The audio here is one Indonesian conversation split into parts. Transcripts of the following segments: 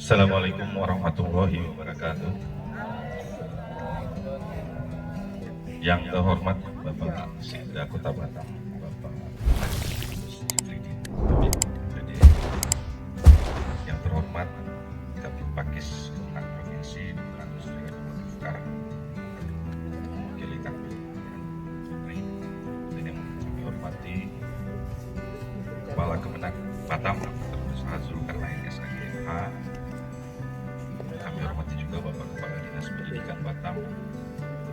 Assalamualaikum warahmatullahi wabarakatuh. Yang terhormat Bapak Sekda Kota Batam, Bapak Fridi Tobing, PD. Yang terhormat Kapit Pakis Kemenang Provinsi Agus Fikar, Wakil kami dan yang kami hormati Kepala Kemenang Batam, Profesor Zulkarnain SAGMH. Kami hormati juga Bapak Kepala Dinas Pendidikan Batam,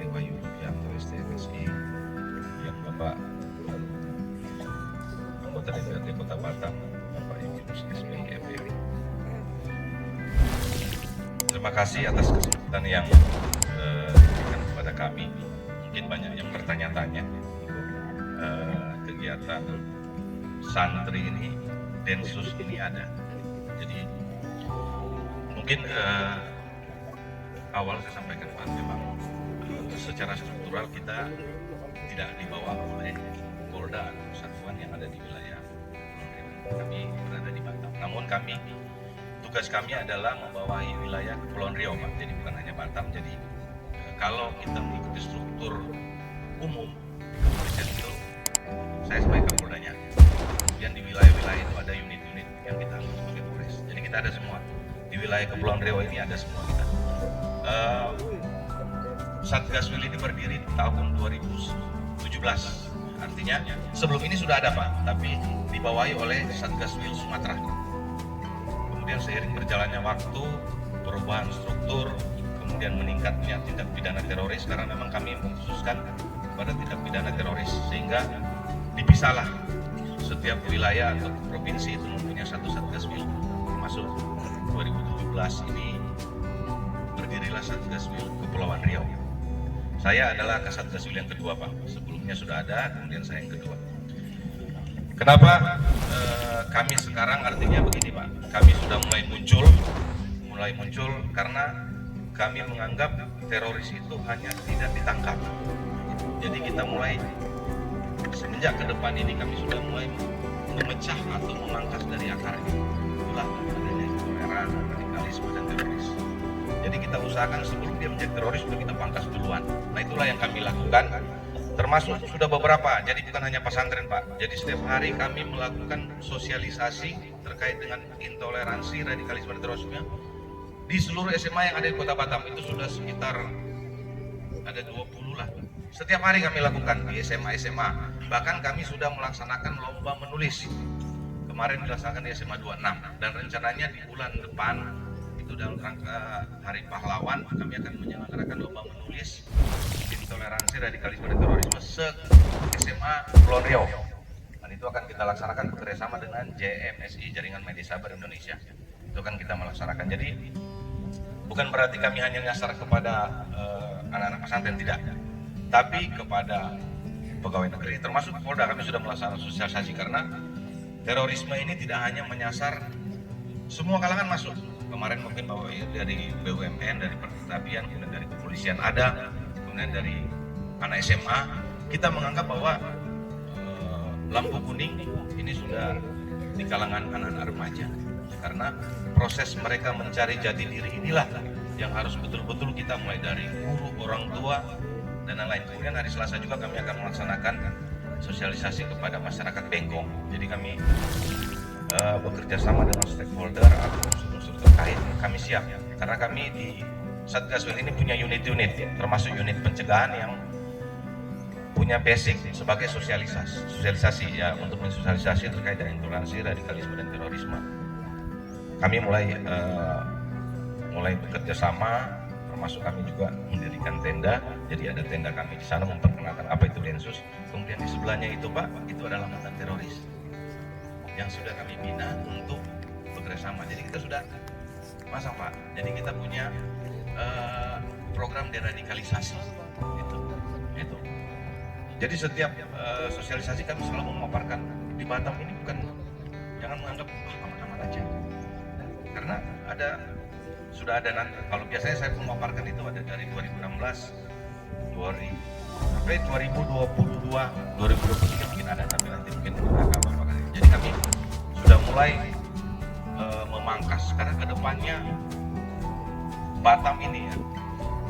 Wahyu Rubianto STMSI, yang Bapak anggota DPRD Kota Batam, Bapak Yunus SBY FEW. Terima kasih atas kesempatan yang diberikan kepada kami. Mungkin banyak yang bertanya-tanya kegiatan santri ini, Densus ini ada. Jadi mungkin awal saya sampaikan Pak, memang secara struktural kita tidak dibawa oleh Polda atau satuan yang ada di wilayah kami berada di Batam. Namun tugas kami adalah membawahi wilayah Kepulauan Riau, Pak. Jadi bukan hanya Batam. Jadi kalau kita mengikuti struktur umum kepolisian itu, saya sebagai Kapoldanya. Kemudian di wilayah-wilayah itu ada unit-unit yang kita harus sebagai Polres. Jadi kita ada semua. Di wilayah Kepulauan Riau ini ada semua kita. Satgaswil ini berdiri tahun 2017. Artinya sebelum ini sudah ada Pak, tapi dibawahi oleh Satgaswil Sumatera. Kemudian seiring berjalannya waktu, perubahan struktur, kemudian meningkatnya tindak pidana teroris, karena memang kami mengkhususkan pada tindak pidana teroris, sehingga dipisahlah setiap wilayah atau provinsi itu mempunyai satu Satgaswil. Masuk 2017 ini berdirilah Satgaswil Kepulauan Riau. Saya adalah Kasatgaswil yang kedua Pak, sebelumnya sudah ada, kemudian saya yang kedua. Kenapa kami sekarang, artinya begini Pak, kami sudah mulai muncul karena kami menganggap teroris itu hanya tidak ditangkap. Jadi kita mulai, semenjak ke depan ini kami sudah mulai memecah atau memangkas dari akarnya. Itulah adanya intoleransi, radikalisme dan teroris. Jadi kita usahakan sebelum dia menjadi teroris sudah kita pangkas duluan. Nah itulah yang kami lakukan, termasuk sudah beberapa. Jadi bukan hanya pesantren Pak. Jadi setiap hari kami melakukan sosialisasi terkait dengan intoleransi, radikalisme dan terorisme di seluruh SMA yang ada di Kota Batam. Itu sudah sekitar ada 20 lah. Setiap hari kami lakukan di SMA. Bahkan kami sudah melaksanakan lomba menulis. Kemarin dilaksanakan di SMA 26 dan rencananya di bulan depan itu dalam rangka Hari Pahlawan kami akan menyelenggarakan lomba menulis intoleransi, radikalisme dan terorisme se-SMA Kepulauan Riau. Dan itu akan kita laksanakan bekerjasama dengan JMSI, Jaringan Media Sabar Indonesia. Itu akan kita melaksanakan. Jadi bukan berarti kami hanya nyasar kepada anak-anak pesantren, tidak, tapi kepada pegawai negeri, termasuk Polda. Kami sudah melaksanakan sosialisasi karena terorisme ini tidak hanya menyasar, semua kalangan masuk. Kemarin mungkin bahwa dari BUMN, dari Pertapian, kemudian dari kepolisian ada, kemudian dari anak SMA. Kita menganggap bahwa lampu kuning ini sudah di kalangan anak-anak remaja, karena proses mereka mencari jati diri inilah yang harus betul-betul kita mulai dari guru, orang tua, dan lain-lain. Kemudian hari Selasa juga kami akan melaksanakan sosialisasi kepada masyarakat Bengkong. Jadi kami bekerja sama dengan stakeholder atau unsur-unsur terkait. Kami siap karena kami di Satgaswil ini punya unit-unit, termasuk unit pencegahan yang punya basic sebagai sosialisasi ya, untuk mensosialisasi terkait dengan intoleransi, radikalisme dan terorisme. Kami mulai bekerja sama, termasuk kami juga mendirikan tenda. Jadi ada tenda kami di sana memperkenalkan apa itu Densus. Kemudian di sebelahnya itu Pak, itu adalah mantan teroris yang sudah kami bina untuk bekerja sama. Jadi kita sudah pasang Pak. Jadi kita punya program deradikalisasi. Itu. Jadi setiap sosialisasi kami selalu memaparkan di Batam ini jangan menganggap aman-aman aja. Karena sudah ada nanti. Kalau biasanya saya memaparkan itu ada dari 2016, sampai 2022, 2023 mungkin ada, tapi nanti mungkin akan. Jadi kami sudah mulai memangkas karena kedepannya Batam ini ya,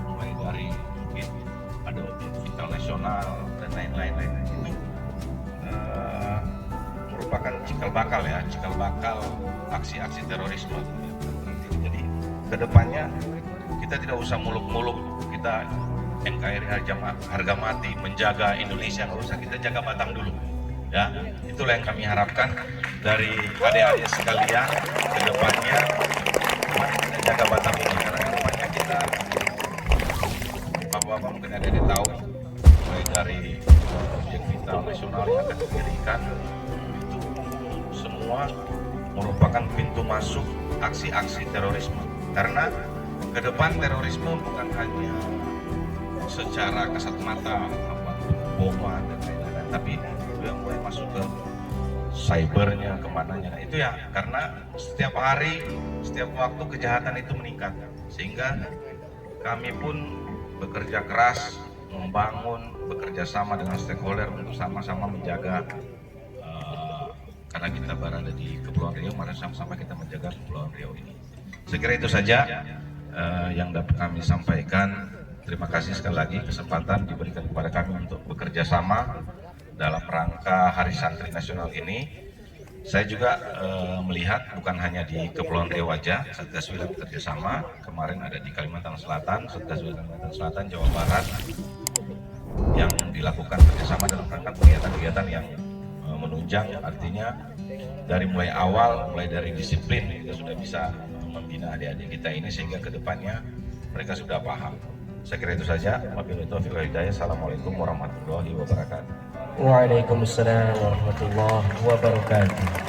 mulai dari mungkin ada objek vital nasional dan lain-lain itu merupakan cikal bakal aksi-aksi terorisme. Jadi kedepannya kita tidak usah muluk-muluk kita NKRI harga mati menjaga Indonesia, nggak usah, kita jaga Batam dulu ya. Itulah yang kami harapkan dari adik-adik sekalian kedepannya, kita jaga Batam ini karena kedepannya kita bapak-bapak mungkin ada yang tahu mulai dari objek vital nasional yang akan didirikan itu semua merupakan pintu masuk aksi-aksi terorisme. Karena ke depan terorisme bukan hanya secara kasat mata boma dan lain-lain, tapi juga mulai masuk ke cybernya, kemananya. Itu ya karena setiap hari, setiap waktu kejahatan itu meningkat, sehingga kami pun bekerja keras membangun, bekerja sama dengan stakeholder untuk sama-sama menjaga, karena kita berada di Kepulauan Riau, mari sama-sama kita menjaga Kepulauan Riau ini. Saya kira itu saja yang dapat kami sampaikan. Terima kasih sekali lagi kesempatan diberikan kepada kami untuk bekerja sama dalam rangka Hari Santri Nasional ini. Saya juga melihat bukan hanya di Kepulauan Riau saja, Satgas Wil bekerja sama. Kemarin ada di Kalimantan Selatan, Satgas Wil Kalimantan Selatan, Jawa Barat, yang dilakukan kerjasama dalam rangka kegiatan-kegiatan yang menunjang, artinya dari mulai awal, mulai dari disiplin kita sudah bisa membina adik-adik kita ini sehingga kedepannya mereka sudah paham. Saya kira itu saja. Wabillahi taufiq wal hidayah. Assalamualaikum warahmatullahi wabarakatuh. Waalaikumsalam warahmatullahi wabarakatuh.